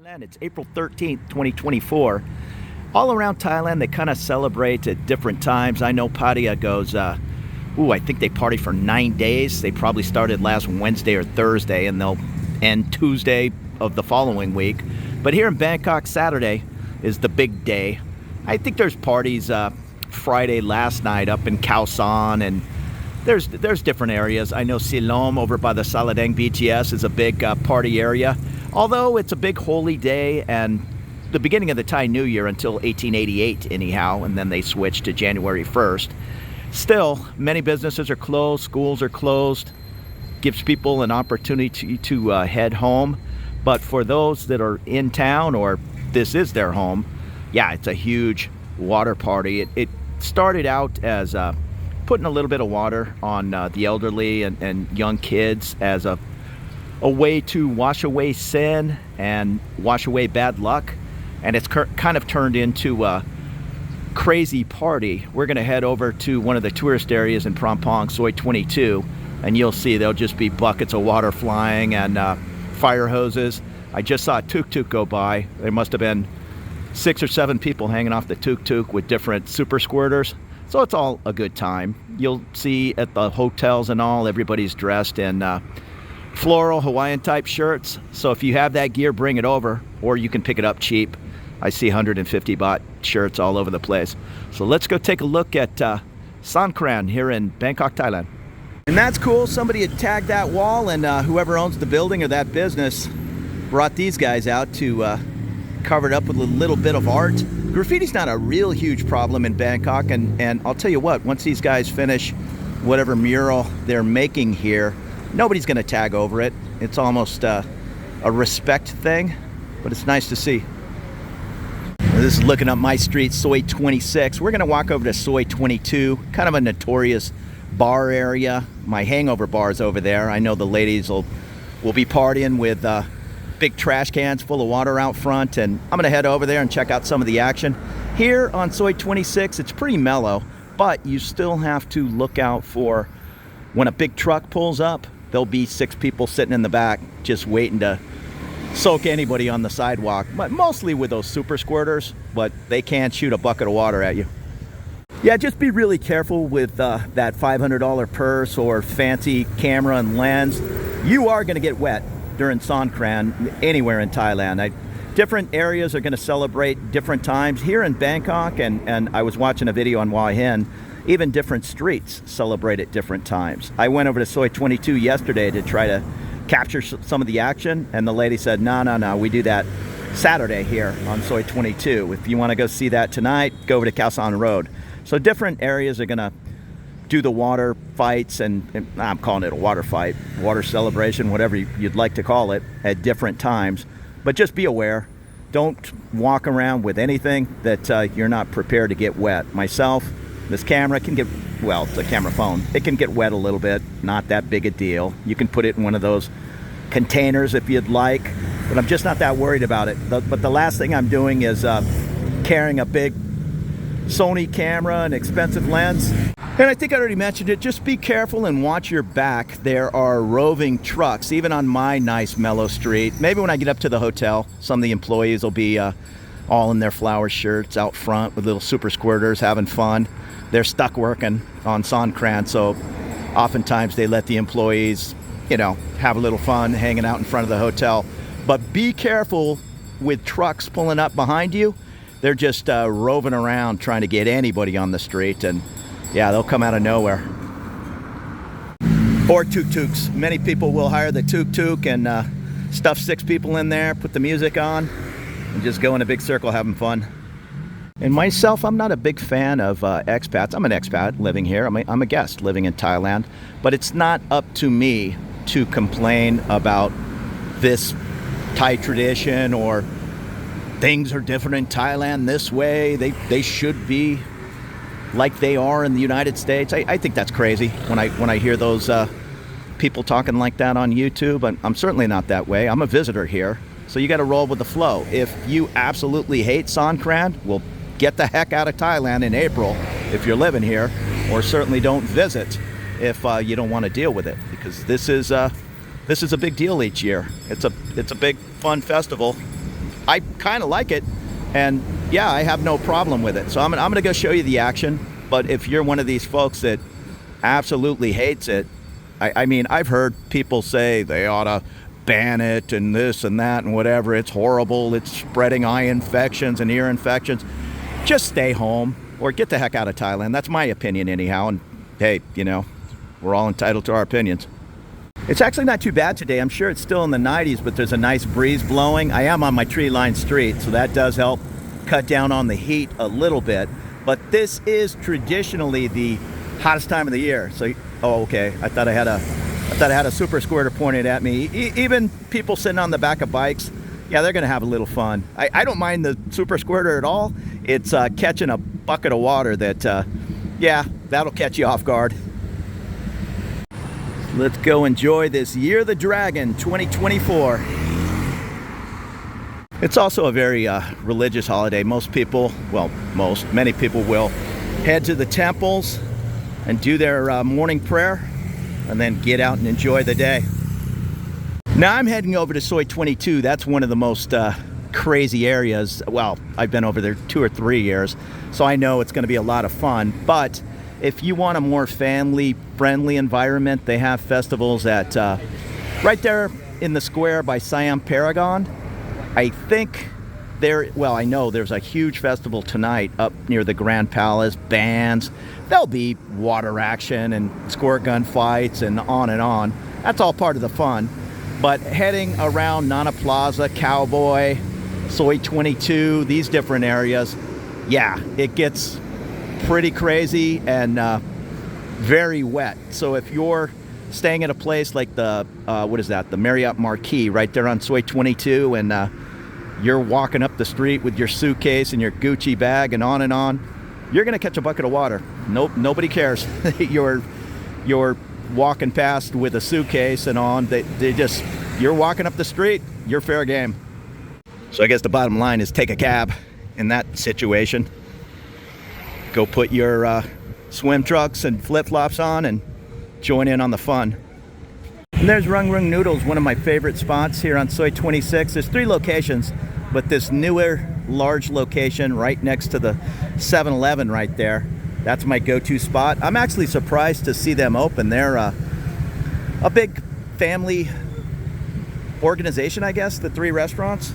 Thailand. It's April 13th, 2024. All around Thailand, they kind of celebrate at different times. I know Pattaya goes, I think they party for 9 days. They probably started last Wednesday or Thursday, and they'll end Tuesday of the following week. But here in Bangkok, Saturday is the big day. I think there's parties Friday last night up in Khao San, and there's different areas. I know Silom over by the Saladeng BTS is a big party area. Although it's a big holy day and the beginning of the Thai New Year until 1888 anyhow, and then they switched to January 1st. Still, many businesses are closed, schools are closed, gives people an opportunity to head home. But for those that are in town or this is their home, yeah, it's a huge water party. It started out as putting a little bit of water on the elderly and young kids as a way to wash away sin and wash away bad luck, and it's kind of turned into a crazy party. We're going to head over to one of the tourist areas in Phrom Phong, Soi 22, and you'll see there'll just be buckets of water flying and fire hoses. I just saw a tuk-tuk go by. There must have been 6 or 7 people hanging off the tuk-tuk with different super squirters. So it's all a good time. You'll see at the hotels and all, everybody's dressed in floral Hawaiian type shirts. So if you have that gear, bring it over, or you can pick it up cheap. I see 150 baht shirts all over the place. So let's go take a look at Songkran here in Bangkok, Thailand. And that's cool. Somebody had tagged that wall, and whoever owns the building or that business brought these guys out to cover it up with a little bit of art. Graffiti's not a real huge problem in Bangkok, and I'll tell you what, once these guys finish whatever mural they're making here, nobody's going to tag over it. It's almost a respect thing, but it's nice to see. This is looking up my street, Soi 26. We're going to walk over to Soi 22, kind of a notorious bar area. My hangover bar is over there. I know the ladies will be partying with big trash cans full of water out front, and I'm going to head over there and check out some of the action. Here on Soi 26, it's pretty mellow, but you still have to look out for when a big truck pulls up. There'll be 6 people sitting in the back just waiting to soak anybody on the sidewalk, but mostly with those super squirters, but they can shoot a bucket of water at you. Yeah, just be really careful with that $500 purse or fancy camera and lens. You are going to get wet during Songkran anywhere in Thailand. Different areas are going to celebrate different times. Here in Bangkok, and I was watching a video on Hua Hin, even different streets celebrate at different times. I went over to Soi 22 yesterday to try to capture some of the action, and the lady said, no, we do that Saturday here on Soi 22. If you want to go see that tonight, go over to Khao San Road. So different areas are going to do the water fights, and I'm calling it a water fight, water celebration, whatever you'd like to call it, at different times. But just be aware. Don't walk around with anything that you're not prepared to get wet. Myself, this camera can get, well, it's a camera phone. It can get wet a little bit, not that big a deal. You can put it in one of those containers if you'd like, but I'm just not that worried about it. But the last thing I'm doing is carrying a big Sony camera, an expensive lens. And I think I already mentioned it, just be careful and watch your back. There are roving trucks, even on my nice mellow street. Maybe when I get up to the hotel, some of the employees will be all in their flower shirts out front with little super squirters having fun. They're stuck working on Songkran, so oftentimes they let the employees, have a little fun hanging out in front of the hotel. But be careful with trucks pulling up behind you. They're just roving around trying to get anybody on the street, and yeah, they'll come out of nowhere. Or tuk-tuks. Many people will hire the tuk-tuk and stuff 6 people in there, put the music on, and just go in a big circle having fun. And myself, I'm not a big fan of expats. I'm an expat living here. I'm a guest living in Thailand. But it's not up to me to complain about this Thai tradition or things are different in Thailand this way. They should be like they are in the United States. I think that's crazy when I hear those people talking like that on YouTube. And I'm certainly not that way. I'm a visitor here. So you got to roll with the flow. If you absolutely hate Songkran, well, get the heck out of Thailand in April if you're living here, or certainly don't visit if you don't want to deal with it, because this is a big deal each year. It's a big fun festival, I kind of like it, and yeah, I have no problem with it. So I'm gonna go show you the action. But if you're one of these folks that absolutely hates it, I mean, I've heard people say they ought to ban it and this and that and whatever. It's horrible. It's spreading eye infections and ear infections. Just stay home or get the heck out of Thailand. That's my opinion anyhow. And hey, you know, we're all entitled to our opinions. It's actually not too bad today. I'm sure it's still in the 90s, but there's a nice breeze blowing. I am on my tree-lined street, so that does help cut down on the heat a little bit. But this is traditionally the hottest time of the year. So, oh, okay. I thought I had a super squirter pointed at me. Even people sitting on the back of bikes, yeah, they're gonna have a little fun. I don't mind the super squirter at all. It's catching a bucket of water that, yeah, that'll catch you off guard. Let's go enjoy this Year of the Dragon 2024. It's also a very religious holiday. Most people, well, many people will head to the temples and do their morning prayer and then get out and enjoy the day. Now I'm heading over to Soi 22. That's one of the most crazy areas. Well, I've been over there 2 or 3 years, so I know it's going to be a lot of fun. But if you want a more family-friendly environment, they have festivals at right there in the square by Siam Paragon. I think I know there's a huge festival tonight up near the Grand Palace, bands. There'll be water action and squirt gun fights and on and on. That's all part of the fun. But heading around Nana Plaza, Cowboy, Soi 22, these different areas, yeah, it gets pretty crazy and very wet. So if you're staying at a place like the the Marriott Marquis right there on Soi 22, and you're walking up the street with your suitcase and your Gucci bag and on, you're gonna catch a bucket of water. Nope, nobody cares. you're walking past with a suitcase and on. You're walking up the street, you're fair game. So I guess the bottom line is take a cab in that situation. Go put your swim trunks and flip-flops on and join in on the fun. And there's Rung Rung Noodles, one of my favorite spots here on Soi 26. There's 3 locations, but this newer, large location right next to the 7-Eleven right there, that's my go-to spot. I'm actually surprised to see them open. They're a big family organization, I guess, the 3 restaurants,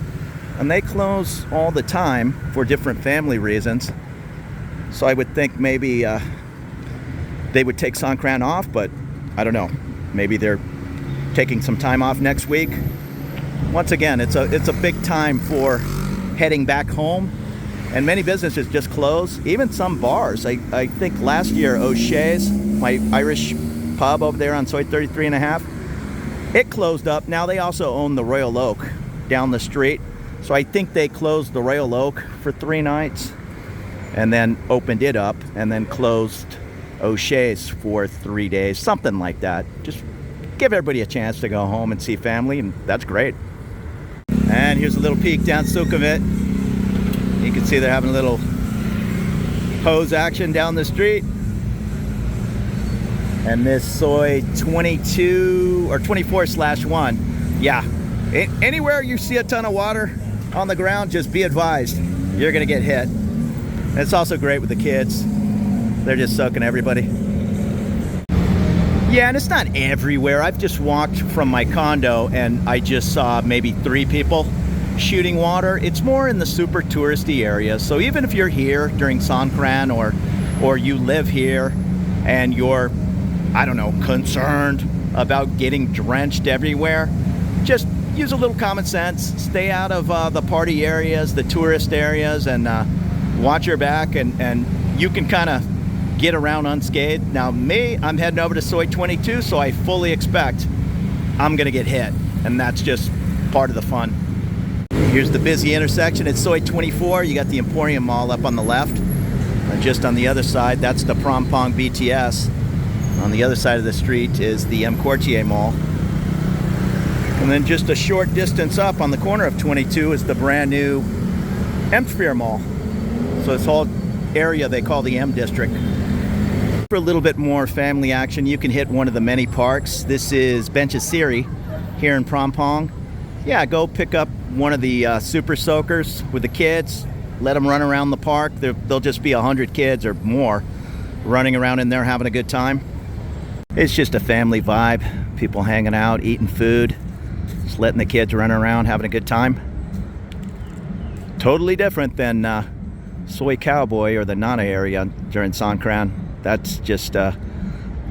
and they close all the time for different family reasons. So I would think maybe they would take Songkran off, but I don't know. Maybe they're taking some time off next week. Once again, it's a big time for heading back home, and many businesses just close. Even some bars. I think last year O'Shea's, my Irish pub over there on Soi 33.5, it closed up. Now they also own the Royal Oak down the street, so I think they closed the Royal Oak for 3 nights and then opened it up and then closed O'Shea's for 3 days, something like that. Just give everybody a chance to go home and see family, and that's great. And here's a little peek down Sukhumvit. You can see they're having a little hose action down the street. And this Soi 22 or 24/1, yeah, anywhere you see a ton of water on the ground, just be advised, you're gonna get hit. And it's also great with the kids. They're just soaking everybody. Yeah, and it's not everywhere. I've just walked from my condo and I just saw maybe 3 people shooting water. It's more in the super touristy areas. So even if you're here during Songkran or you live here and you're, I don't know, concerned about getting drenched everywhere, just use a little common sense. Stay out of the party areas, the tourist areas, and watch your back, and you can kind of get around unscathed. Now me, I'm heading over to Soi 22, so I fully expect I'm gonna get hit, and that's just part of the fun. Here's the busy intersection at Soi 24. You got the Emporium Mall up on the left, and just on the other side, that's the Prompong BTS. On the other side of the street is the M. Courtier Mall. And then just a short distance up on the corner of 22 is the brand new M Sphere Mall. So this whole area they call the M District. For a little bit more family action, you can hit one of the many parks. This is Benchesiri here in Prompong. Yeah, go pick up one of the super soakers with the kids. Let them run around the park. There'll just be 100 kids or more running around in there having a good time. It's just a family vibe. People hanging out, eating food, just letting the kids run around having a good time. Totally different than Soy Cowboy or the Nana area during Songkran. That's just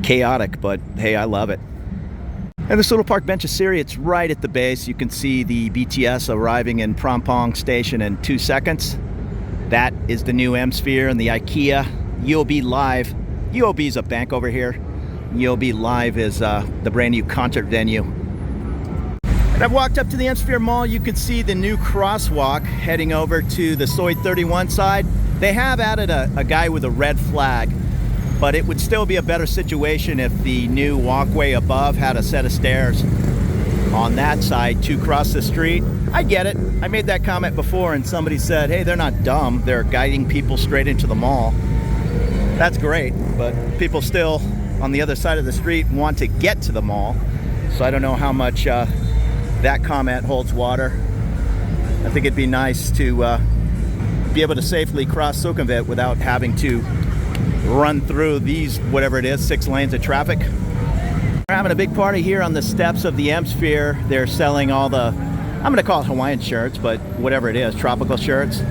chaotic, but hey, I love it. And this little park bench of Siri, it's right at the base. You can see the BTS arriving in Prompong Station in 2 seconds. That is the new M-Sphere and the IKEA. UOB Live. UOB is a bank over here. UOB Live is the brand new concert venue. And I've walked up to the M-Sphere Mall. You can see the new crosswalk heading over to the Soi 31 side. They have added a guy with a red flag, but it would still be a better situation if the new walkway above had a set of stairs on that side to cross the street. I get it. I made that comment before and somebody said, hey, they're not dumb. They're guiding people straight into the mall. That's great, but people still on the other side of the street want to get to the mall. So I don't know how much that comment holds water. I think it'd be nice to be able to safely cross Sukhumvit without having to run through these, whatever it is, 6 lanes of traffic. We're having a big party here on the steps of the M-Sphere. They're selling all the, I'm going to call it Hawaiian shirts, but whatever it is, tropical shirts,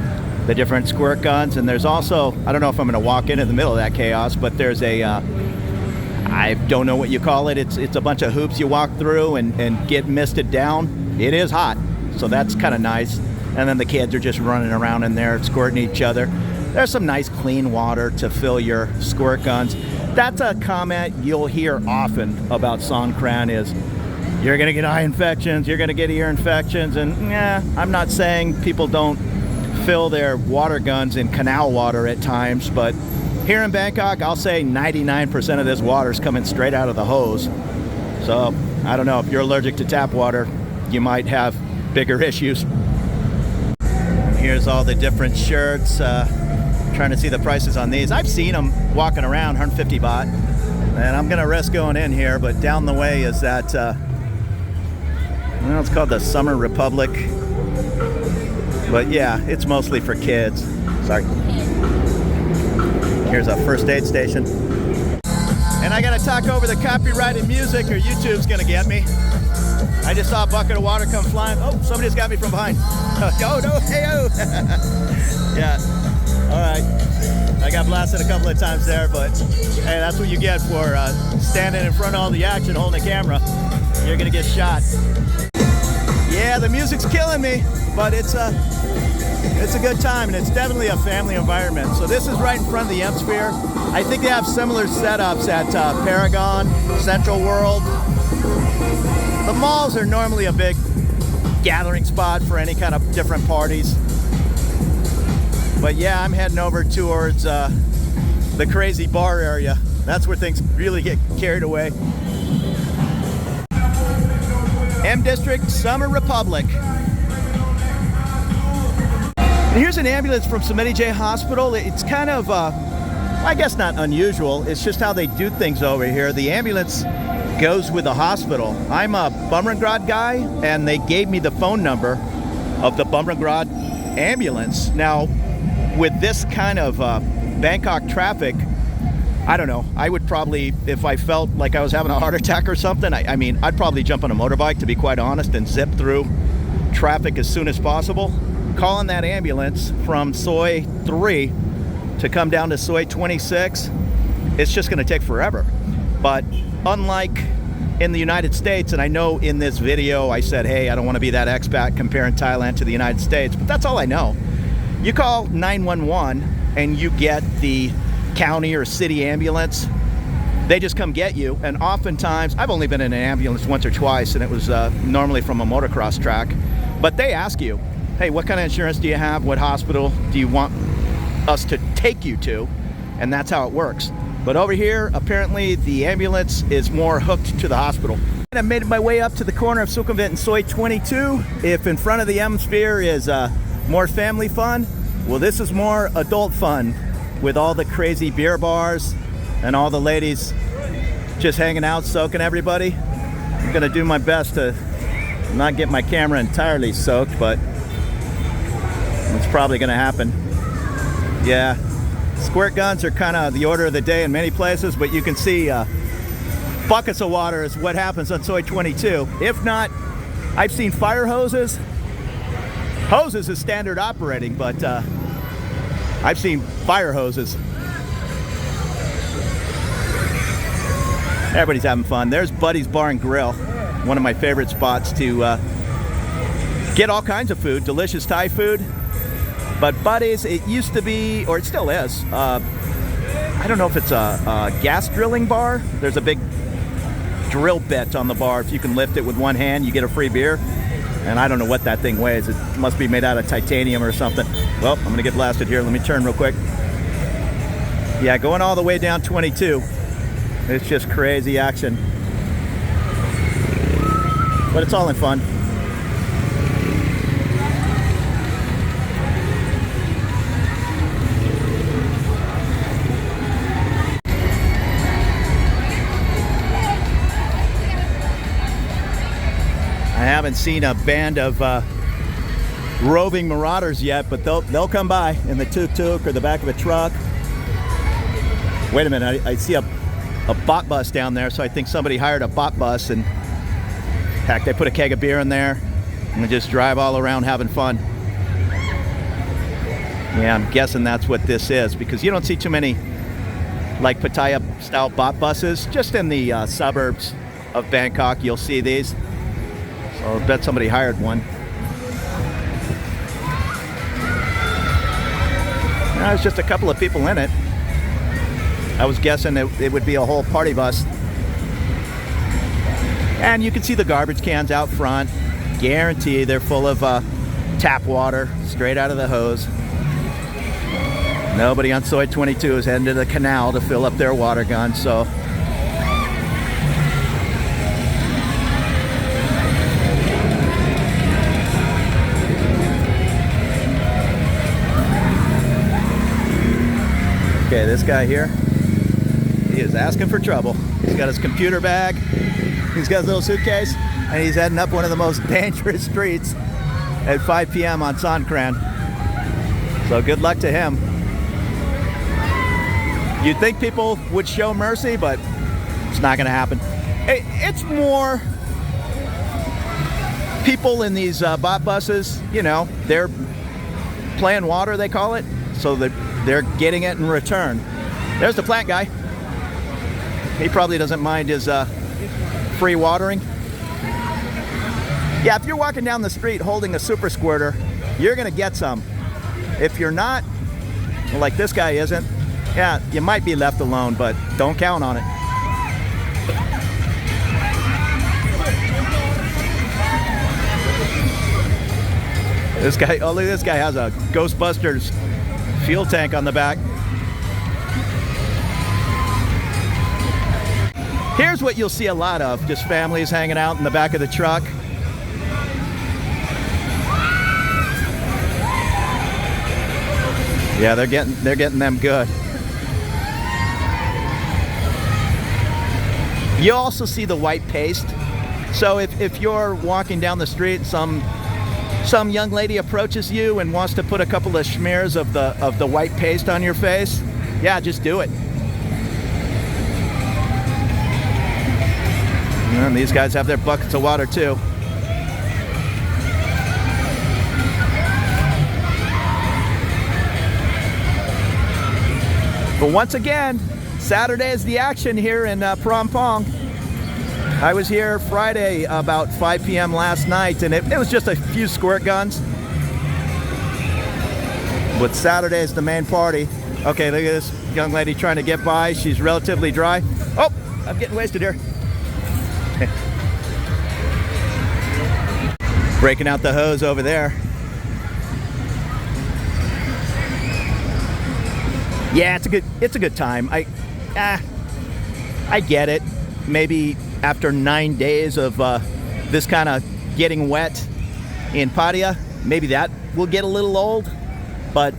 the different squirt guns. And there's also, I don't know if I'm going to walk into the middle of that chaos, but there's a, I don't know what you call it. It's a bunch of hoops you walk through and get misted down. It is hot, so that's kind of nice. And then the kids are just running around in there squirting each other. There's some nice clean water to fill your squirt guns. That's a comment you'll hear often about Songkran is, you're gonna get eye infections, you're gonna get ear infections, and yeah, I'm not saying people don't fill their water guns in canal water at times, but here in Bangkok, I'll say 99% of this water is coming straight out of the hose. So, I don't know, if you're allergic to tap water, you might have bigger issues. And here's all the different shirts. Trying to see the prices on these. I've seen them walking around, 150 baht. And I'm gonna risk going in here, but down the way is that, well, it's called the Summer Republic. But yeah, it's mostly for kids. Sorry. Here's a first aid station. And I gotta talk over the copyrighted music or YouTube's gonna get me. I just saw a bucket of water come flying. Oh, somebody's got me from behind. Oh no, hey-oh. Yeah, all right. I got blasted a couple of times there, but hey, that's what you get for standing in front of all the action holding a camera. You're gonna get shot. Yeah, the music's killing me, but it's a good time, and it's definitely a family environment. So this is right in front of the M-Sphere. I think they have similar setups at Paragon, Central World. The malls are normally a big gathering spot for any kind of different parties. But yeah, I'm heading over towards the crazy bar area. That's where things really get carried away. M District, Summer Republic. And here's an ambulance from Samedi J Hospital. It's kind of, I guess not unusual. It's just how they do things over here. The ambulance goes with the hospital. I'm a Bumrungrad guy, and they gave me the phone number of the Bumrungrad ambulance. Now, with this kind of Bangkok traffic, I don't know. I would probably, if I felt like I was having a heart attack or something, I mean, I'd probably jump on a motorbike, to be quite honest, and zip through traffic as soon as possible. Calling that ambulance from Soi 3 to come down to Soi 26, it's just going to take forever. But unlike in the United States, and I know in this video I said, hey, I don't want to be that expat comparing Thailand to the United States, but that's all I know. You call 911 and you get the county or city ambulance. They just come get you, and oftentimes, I've only been in an ambulance once or twice, and it was normally from a motocross track, but they ask you, hey, what kind of insurance do you have? What hospital do you want us to take you to? And that's how it works. But over here, apparently the ambulance is more hooked to the hospital. And I made my way up to the corner of Sukhumvit and Soi 22. If in front of the M-Sphere is more family fun, well, this is more adult fun with all the crazy beer bars and all the ladies just hanging out, soaking everybody. I'm gonna do my best to I'm not getting my camera entirely soaked, but it's probably going to happen. Yeah, squirt guns are kind of the order of the day in many places, but you can see buckets of water is what happens on Soi 22. If not, I've seen fire hoses. Hoses is standard operating, but I've seen fire hoses. Everybody's having fun. There's Buddy's Bar and Grill, one of my favorite spots to get all kinds of food, delicious Thai food. But Buddy's, it used to be, or it still is, I don't know if it's a gas drilling bar. There's a big drill bit on the bar. If you can lift it with one hand, you get a free beer. And I don't know what that thing weighs. It must be made out of titanium or something. Well, I'm gonna get blasted here. Let me turn real quick. Yeah, going all the way down 22. It's just crazy action. But it's all in fun. I haven't seen a band of roving marauders yet, but they'll come by in the tuk-tuk or the back of a truck. Wait a minute, I see a bot bus down there, so I think somebody hired a bot bus, and heck, they put a keg of beer in there and they just drive all around having fun. Yeah, I'm guessing that's what this is, because you don't see too many like Pattaya style bot buses. Just in the suburbs of Bangkok you'll see these. So I bet somebody hired one. There's just a couple of people in it. I was guessing it would be a whole party bus. And you can see the garbage cans out front. Guarantee they're full of tap water straight out of the hose. Nobody on Soi 22 is heading to the canal to fill up their water gun, so. Okay, this guy here, he is asking for trouble. He's got his computer bag, he's got his little suitcase, and he's heading up one of the most dangerous streets at 5 p.m. on Songkran. So good luck to him. You'd think people would show mercy, but it's not going to happen. It's more people in these bot buses, you know, they're playing water, they call it, so that they're getting it in return. There's the plant guy. He probably doesn't mind his free watering. Yeah, if you're walking down the street holding a super squirter, you're gonna get some. If you're not, well, like this guy isn't, yeah, you might be left alone, but don't count on it. This guy, oh look, this guy has a Ghostbusters fuel tank on the back. Here's what you'll see a lot of, just families hanging out in the back of the truck. Yeah, they're getting them good. You also see the white paste. So if you're walking down the street and some young lady approaches you and wants to put a couple of smears of the white paste on your face, yeah, just do it. And these guys have their buckets of water too. But once again, Saturday is the action here in Phrom Phong. I was here Friday about 5 p.m. last night, and it was just a few squirt guns. But Saturday is the main party. Okay, look at this young lady trying to get by. She's relatively dry. Oh, I'm getting wasted here. Breaking out the hose over there. Yeah, it's a good time. I get it. Maybe after 9 days of this kind of getting wet in Pattaya, maybe that will get a little old. But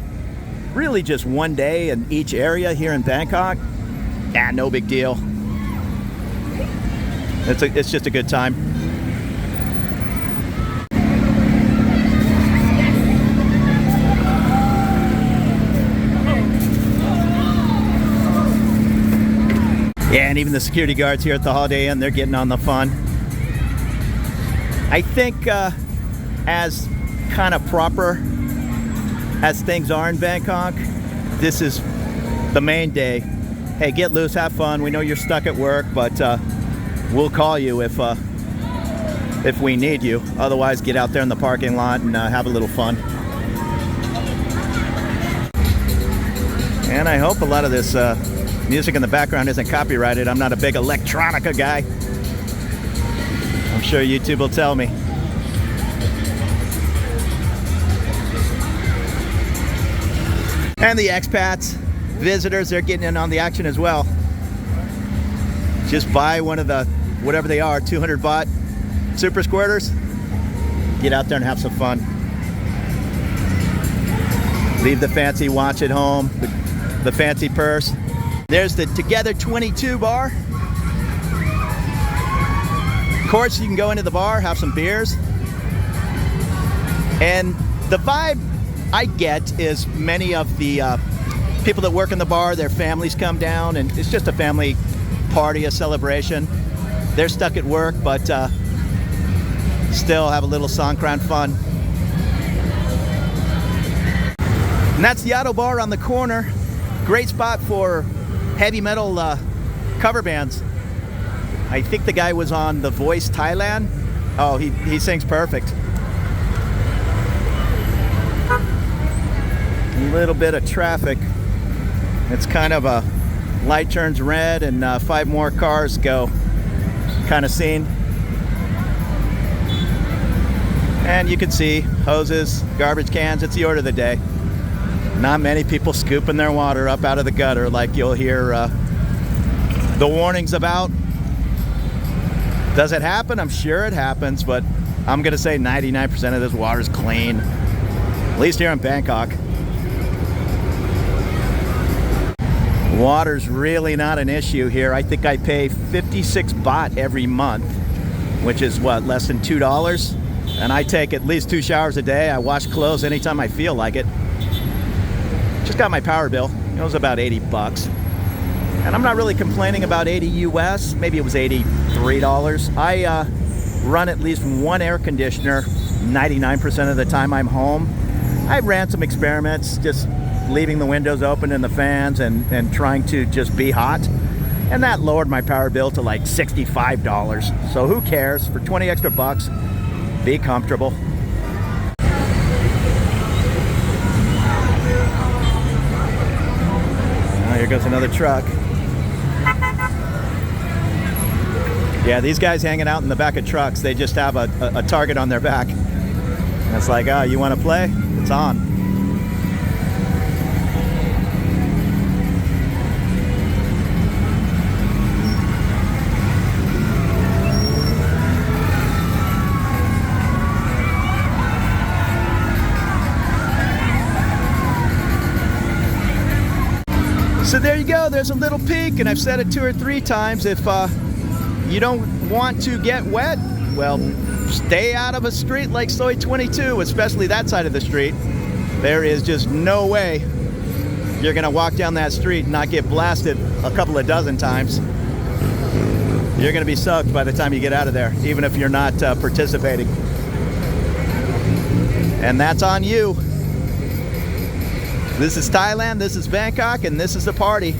really just one day in each area here in Bangkok, no big deal. It's just a good time. Yeah, and even the security guards here at the Holiday Inn, they're getting on the fun. I think as kind of proper as things are in Bangkok, this is the main day. Hey, get loose, have fun. We know you're stuck at work, but we'll call you if we need you. Otherwise, get out there in the parking lot and have a little fun. And I hope a lot of this music in the background isn't copyrighted. I'm not a big electronica guy. I'm sure YouTube will tell me. And the expats, visitors, they're getting in on the action as well. Just buy one of the, whatever they are, 200 baht super squirters. Get out there and have some fun. Leave the fancy watch at home, the fancy purse. There's the Together 22 bar. Of course, you can go into the bar, have some beers. And the vibe I get is many of the people that work in the bar, their families come down, and it's just a family party, a celebration. They're stuck at work, but still have a little Songkran fun. And that's the Auto Bar on the corner. Great spot for heavy metal cover bands. I think the guy was on The Voice Thailand. Oh, he sings perfect. A little bit of traffic. It's kind of a light turns red and 5 more cars go kind of scene. And you can see hoses, garbage cans. It's the order of the day. Not many people scooping their water up out of the gutter like you'll hear the warnings about. Does it happen? I'm sure it happens, but I'm gonna say 99% of this water is clean. At least here in Bangkok. Water's really not an issue here. I think I pay 56 baht every month, which is what, less than $2? And I take at least 2 showers a day. I wash clothes anytime I feel like it. Just got my power bill. It was about 80 bucks. And I'm not really complaining about 80 US. Maybe it was $83. I run at least one air conditioner 99% of the time I'm home. I ran some experiments, just leaving the windows open and the fans and trying to just be hot. And that lowered my power bill to like $65. So who cares? For 20 extra bucks, be comfortable. Oh, here goes another truck. Yeah, these guys hanging out in the back of trucks, they just have a target on their back. And it's like, oh, you want to play? It's on. So there you go, there's a little peek, and I've said it 2 or 3 times. If you don't want to get wet, well, stay out of a street like Soi 22, especially that side of the street. There is just no way you're gonna walk down that street and not get blasted a couple of dozen times. You're gonna be soaked by the time you get out of there, even if you're not participating. And that's on you. This is Thailand, this is Bangkok, and this is the party.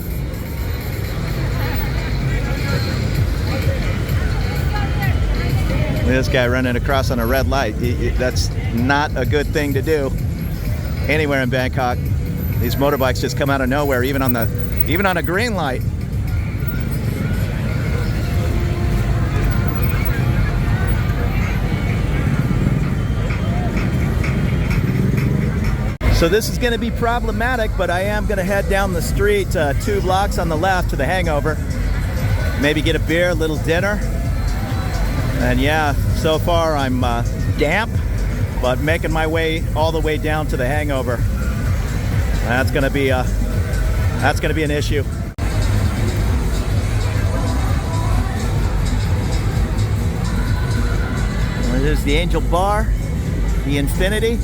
This guy running across on a red light. That's not a good thing to do anywhere in Bangkok. These motorbikes just come out of nowhere, even on a green light. So this is going to be problematic, but I am going to head down the street 2 blocks on the left to the Hangover. Maybe get a beer, a little dinner. And yeah, so far I'm damp, but making my way all the way down to the Hangover. That's going to be an issue. Well, there's the Angel Bar, the Infinity,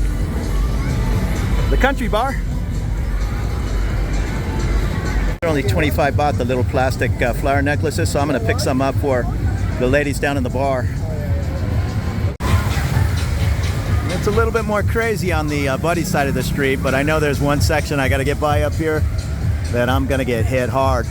the Country Bar. They're only 25 baht, the little plastic flower necklaces, so I'm gonna pick some up for the ladies down in the bar. It's a little bit more crazy on the buddy side of the street, but I know there's one section I gotta get by up here that I'm gonna get hit hard.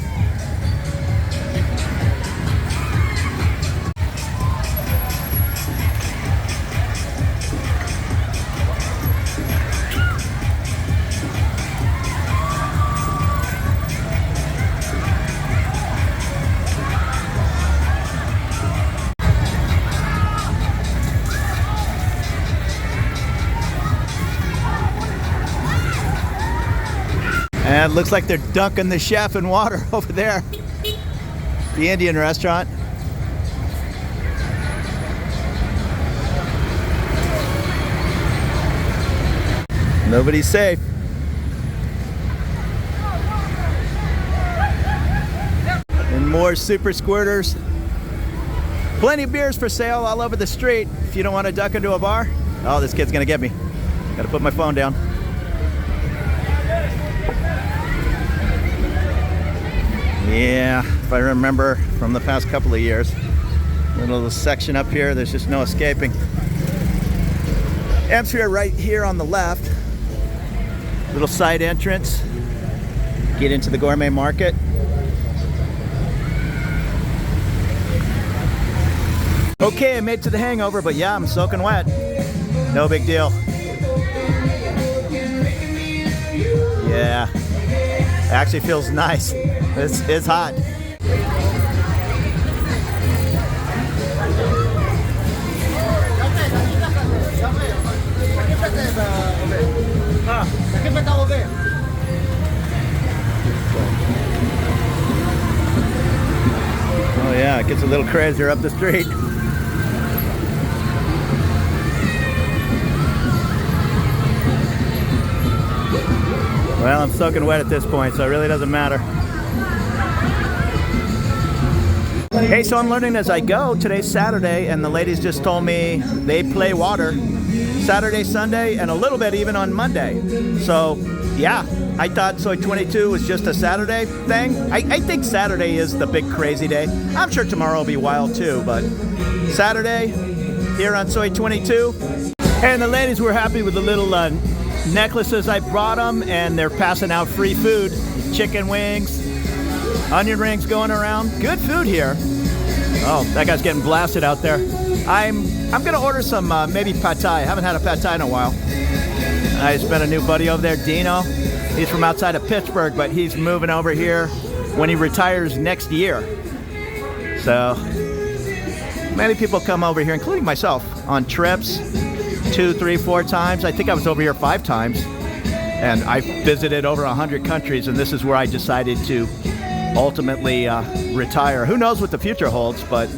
And it looks like they're dunking the chef in water over there. The Indian restaurant. Nobody's safe. And more super squirters. Plenty of beers for sale all over the street. If you don't want to duck into a bar. Oh, this kid's gonna get me. Gotta put my phone down. Yeah, if I remember from the past couple of years, little section up here, there's just no escaping. Amphitheater right here on the left. Little side entrance. Get into the gourmet market. Okay, I made it to the hangover, but yeah, I'm soaking wet. No big deal. Yeah, actually feels nice. It's hot. Oh yeah, it gets a little crazier up the street. Well, I'm soaking wet at this point, so it really doesn't matter. Hey, so I'm learning as I go. Today's Saturday, and the ladies just told me they play water Saturday, Sunday, and a little bit even on Monday. So, yeah, I thought Soy 22 was just a Saturday thing. I think Saturday is the big crazy day. I'm sure tomorrow will be wild too, but Saturday here on Soy 22. And the ladies were happy with the little necklaces I brought them, and they're passing out free food. Chicken wings, onion rings going around. Good food here. Oh, that guy's getting blasted out there. I'm gonna order some maybe pad thai. I haven't had a pad thai in a while. I just met a new buddy over there, Dino. He's from outside of Pittsburgh, but he's moving over here when he retires next year. So many people come over here, including myself, on trips 2, 3, 4 times. I think I was over here 5 times, and I visited over 100 countries, and this is where I decided to ultimately retire. Who knows what the future holds, but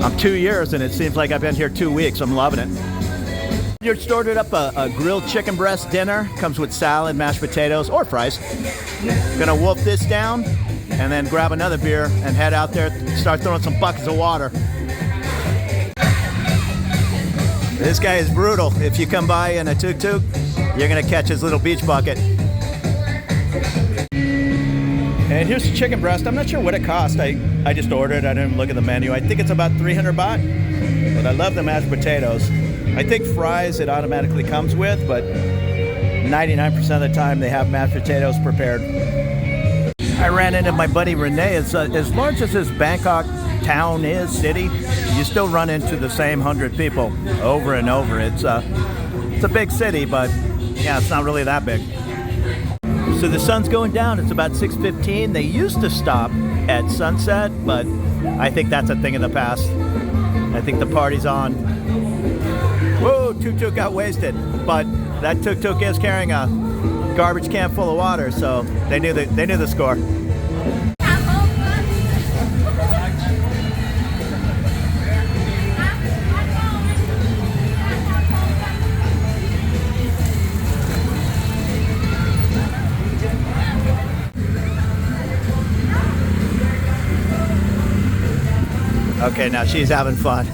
I'm 2 years and it seems like I've been here 2 weeks. I'm loving it. You ordered up a grilled chicken breast dinner. Comes with salad, mashed potatoes, or fries. Gonna wolf this down and then grab another beer and head out there, start throwing some buckets of water. This guy is brutal. If you come by in a tuk-tuk, you're gonna catch his little beach bucket. And here's the chicken breast. I'm not sure what it cost. I just ordered. I didn't look at the menu. I think it's about 300 baht. But I love the mashed potatoes. I think fries it automatically comes with, but 99% of the time they have mashed potatoes prepared. I ran into my buddy Renee. As large as this Bangkok town is, city, you still run into the same 100 people over and over. It's a big city, but yeah, it's not really that big. So the sun's going down. It's about 6:15. They used to stop at sunset, but I think that's a thing of the past. I think the party's on. Whoa, tuk-tuk got wasted, but that tuk-tuk is carrying a garbage can full of water, so they knew the score. Okay, now she's having fun.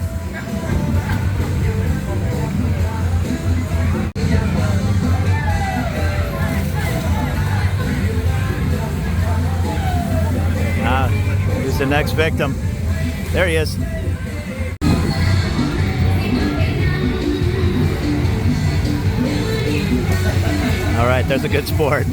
next victim. There he is. All right, there's a good sport.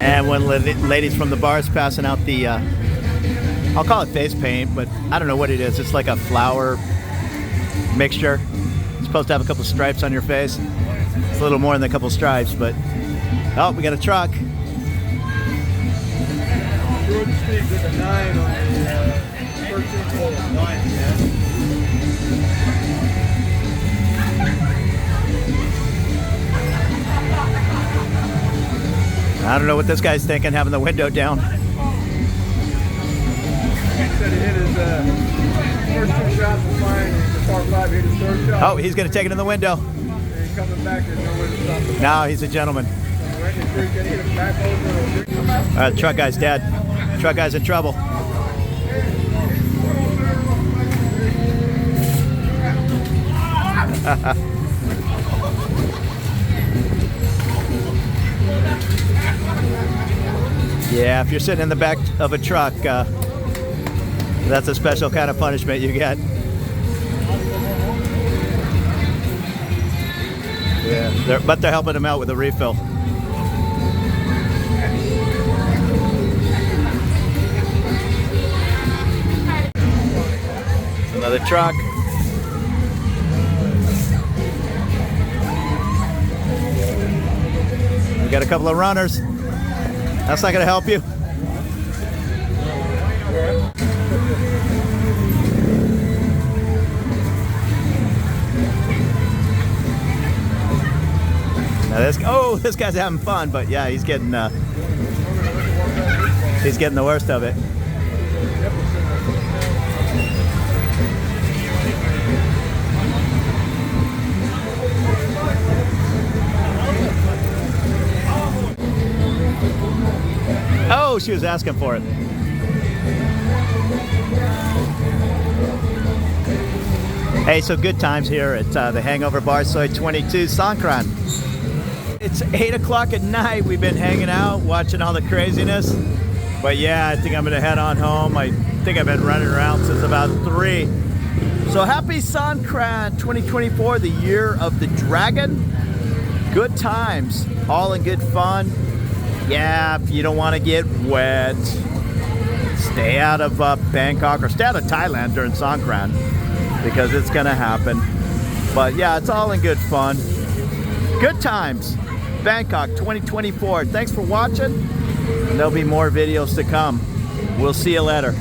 And when ladies from the bar is passing out the, I'll call it face paint, but I don't know what it is. It's like a flour mixture. It's supposed to have a couple stripes on your face. It's a little more than a couple stripes, but oh, we got a truck. Road speed with a 9 on the 13th hole. 9, yeah. I don't know what this guy's thinking, having the window down. He said he hit his first 2 shots was fine. The par 5 hit his 3rd shot. Oh, he's going to take it in the window. And he's coming back. There's nowhere to stop him. No, he's a gentleman. Right in the creek, and he hit him back over. All right, the truck guy's dead. Truck guy's in trouble. Yeah, if you're sitting in the back of a truck, that's a special kind of punishment you get. Yeah, but they're helping him out with a refill. Another truck. We got a couple of runners. That's not going to help you. Now this guy's having fun, but yeah, he's getting the worst of it. Oh, she was asking for it. Hey, so good times here at the Hangover Bar, Soy 22, Songkran. It's 8 o'clock at night. We've been hanging out, watching all the craziness. But yeah, I think I'm gonna head on home. I think I've been running around since about 3. So happy Songkran 2024, the year of the dragon. Good times, all in good fun. Yeah, if you don't want to get wet, stay out of Bangkok or stay out of Thailand during Songkran because it's going to happen. But yeah, it's all in good fun. Good times. Bangkok 2024. Thanks for watching. There'll be more videos to come. We'll see you later.